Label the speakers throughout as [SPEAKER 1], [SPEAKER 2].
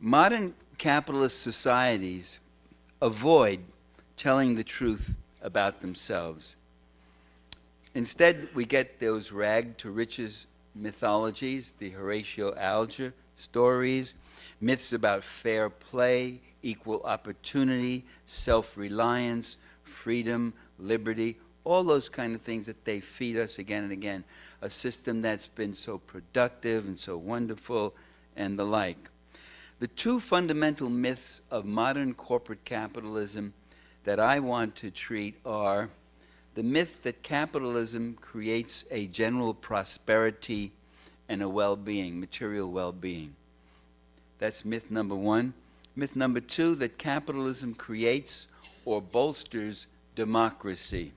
[SPEAKER 1] Modern capitalist societies avoid telling the truth about themselves. Instead, we get those rag to riches mythologies, the Horatio Alger stories, myths about fair play, equal opportunity, self-reliance, freedom, liberty, all those kind of things that they feed us again and again. A system that's been so productive and so wonderful and the like. The two fundamental myths of modern corporate capitalism that I want to treat are the myth that capitalism creates a general prosperity and a well-being, material well-being. That's myth number one. Myth number two, that capitalism creates or bolsters democracy.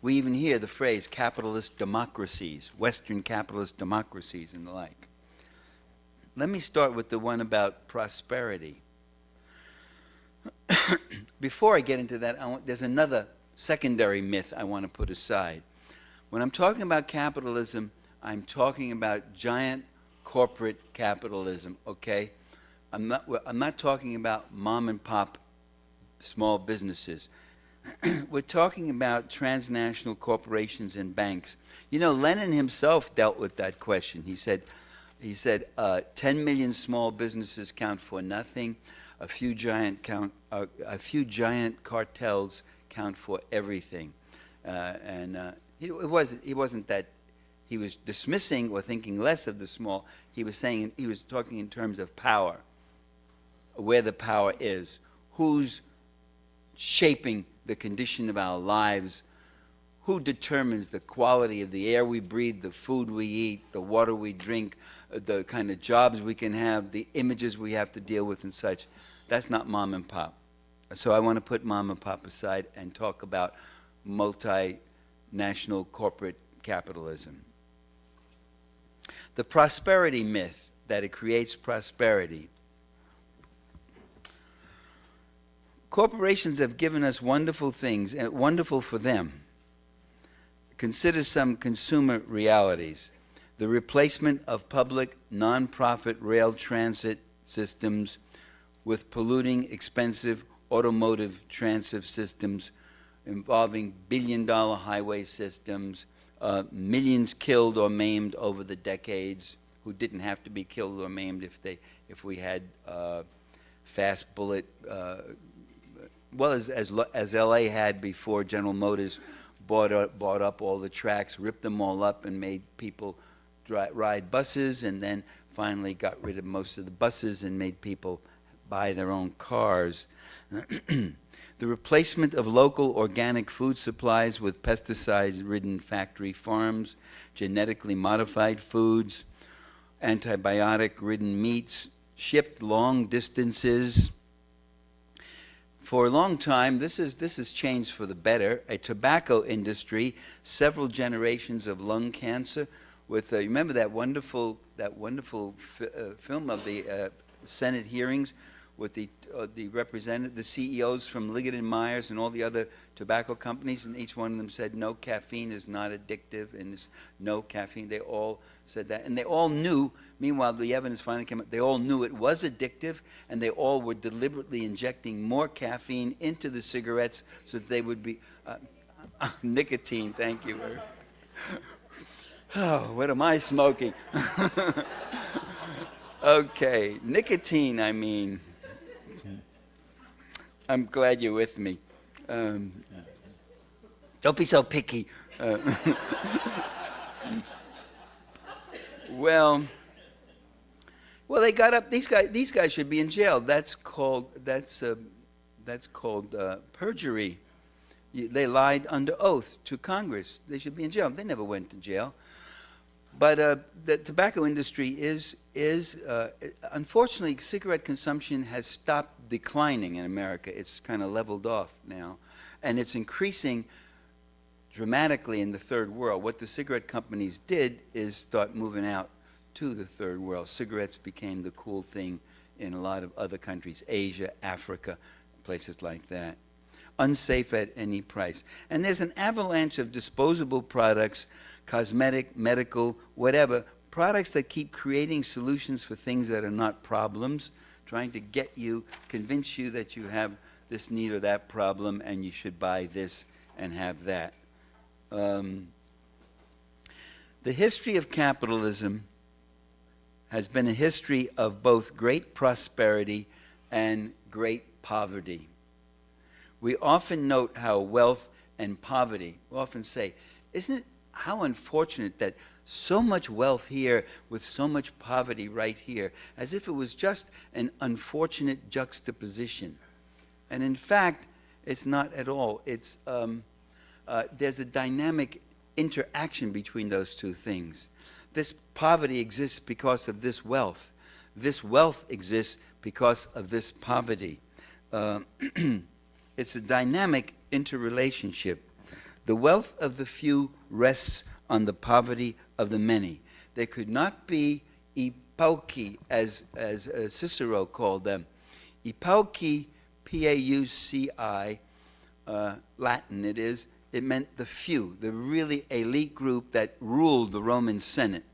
[SPEAKER 1] We even hear the phrase capitalist democracies, Western capitalist democracies and the like. Let me start with the one about prosperity. Before I get into that, there's another secondary myth I want to put aside. When I'm talking about capitalism, I'm talking about giant corporate capitalism, okay? I'm not talking about mom and pop small businesses. We're talking about transnational corporations and banks. You know, Lenin himself dealt with that question. He said 10 million small businesses count for nothing. A few giant cartels count for everything. It wasn't that he was dismissing or thinking less of the small. He was talking in terms of power, where the power is, who's shaping the condition of our lives, who determines the quality of the air we breathe, the food we eat, the water we drink, the kind of jobs we can have, the images we have to deal with and such. That's not mom and pop. So I want to put mom and pop aside and talk about multinational corporate capitalism. The prosperity myth, that it creates prosperity. Corporations have given us wonderful things, and wonderful for them. Consider some consumer realities. The replacement of public non-profit rail transit systems with polluting, expensive automotive transit systems involving billion-dollar highway systems, millions killed or maimed over the decades who didn't have to be killed or maimed if we had fast bullet, well, as LA had before General Motors bought up all the tracks, ripped them all up and made people ride buses, and then finally got rid of most of the buses and made people buy their own cars. The replacement of local organic food supplies with pesticide-ridden factory farms, genetically modified foods, antibiotic-ridden meats, shipped long distances. For a long time, this has changed for the better. A tobacco industry, several generations of lung cancer. With remember that wonderful film of the Senate hearings with the CEOs from Liggett and Myers and all the other tobacco companies, and each one of them said no, caffeine is not addictive, and it's no caffeine. They all said that, and they all knew. Meanwhile, the evidence finally came up. They all knew it was addictive, and they all were deliberately injecting more caffeine into the cigarettes so that they would be nicotine. Thank you. Oh, what am I smoking? Okay, nicotine. I mean. I'm glad you're with me. Don't be so picky. Well, they got up. These guys should be in jail. That's called perjury. They lied under oath to Congress. They should be in jail. They never went to jail. But the tobacco industry is unfortunately, cigarette consumption has stopped declining in America. It's kind of leveled off now, and it's increasing dramatically in the third world. What the cigarette companies did is start moving out to the third world. Cigarettes became the cool thing in a lot of other countries, Asia, Africa, places like that. Unsafe at any price. And there's an avalanche of disposable products, cosmetic, medical, whatever, products that keep creating solutions for things that are not problems, trying to get you, convince you that you have this need or that problem and you should buy this and have that. The history of capitalism has been a history of both great prosperity and great poverty. We often note how wealth and poverty, we often say, isn't it how unfortunate that so much wealth here with so much poverty right here, as if it was just an unfortunate juxtaposition. And in fact, it's not at all. It's, there's a dynamic interaction between those two things. This poverty exists because of this wealth. This wealth exists because of this poverty. It's a dynamic interrelationship. The wealth of the few rests on the poverty of the many. There could not be epauchi, as Cicero called them. Epauchi, P-A-U-C-I, Latin it is, it meant the few, the really elite group that ruled the Roman Senate.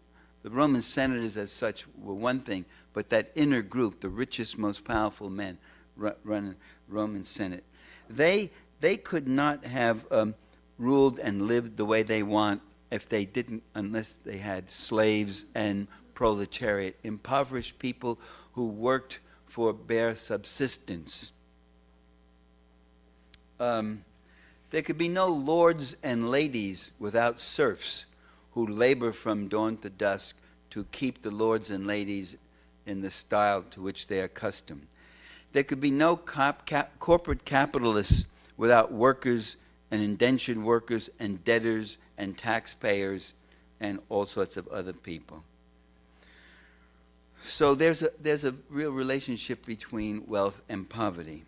[SPEAKER 1] The Roman senators as such were one thing, but that inner group, the richest, most powerful men running Roman Senate, they could not have ruled and lived the way they want if they didn't, unless they had slaves and proletariat, impoverished people who worked for bare subsistence. There could be no lords and ladies without serfs who labor from dawn to dusk to keep the lords and ladies in the style to which they are accustomed. There could be no corporate capitalists without workers and indentured workers and debtors and taxpayers and all sorts of other people. So there's a real relationship between wealth and poverty.